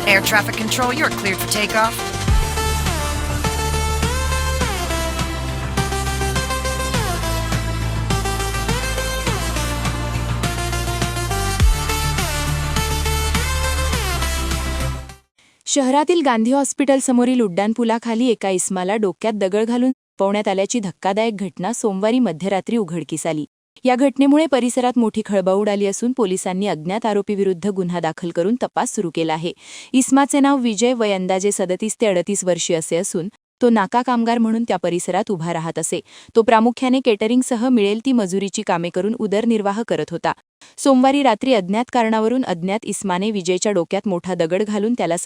Air traffic control, you're cleared for takeoff. शहरातील Gandhi hospital समोरील उड्डाणपुलाखाली एका इस्माला डोक्यात दगड घालून पळवण्यात आल्याची धक्कादायक घटना सोमवारी मध्यरात्री उघडकीस आली. या घटनेमुळे परिसरात मोठी खळबळ उडाली असून पोलिसांनी अज्ञात आरोपीविरुद्ध गुन्हा दाखल करून तपास सुरू केला आहे. इस्माचे नाव विजय, वय अंदाजे 37 ते 38 वर्षे असे असून तो नाका कामगार म्हणून त्या परिसरात उभा राहत असे. तो प्रामुख्याने केटरिंगसह मिळेल ती मजुरीची कामे करून उदरनिर्वाह करत होता. सोमवारी रात्री अज्ञात कारणावरून अज्ञात इस्माने विजयच्या डोक्यात मोठा दगड घालून त्याला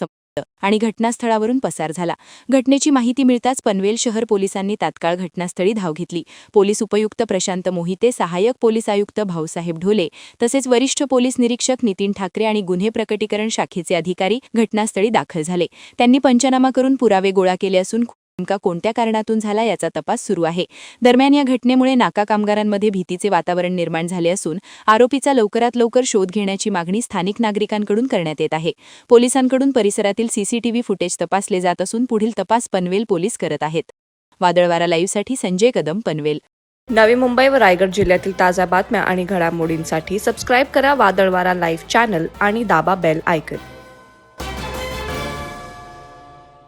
आणि घटनास्थळावरून पसार झाला. घटनेची माहिती मिळताच पनवेल शहर पोलिसांनी तात्काळ घटनास्थळी धाव घेतली. पोलीस उपयुक्त प्रशांत मोहिते, सहाय्यक पोलीस आयुक्त भाऊसाहेब ढोले तसेच वरिष्ठ पोलीस निरीक्षक नितीन ठाकरे आणि गुन्हे प्रकटीकरण शाखेचे अधिकारी घटनास्थळी दाखल झाले. त्यांनी पंचनामा करून पुरावे गोळा केले असून नेमका कोणत्या कारणातून झाला याचा तपास सुरू आहे. दरम्यान या घटनेमुळे नाका कामगारांमध्ये भीतीचे वातावरण निर्माण झाले असून आरोपीचा लवकरात लवकर शोध घेण्याची मागणी स्थानिक नागरिकांकडून करण्यात येत आहे. पोलिसांकडून परिसरातील सीसीटीव्ही फुटेज तपासले जात असून पुढील तपास पनवेल पोलीस करत आहेत. वादळवारा लाईव्हसाठी संजय कदम, पनवेल. नवी मुंबई व रायगड जिल्ह्यातील ताज्या बातम्या आणि घडामोडींसाठी सबस्क्राईब करा वादळवारा लाईव्ह चॅनल आणि दाबा बेल आयकॉन.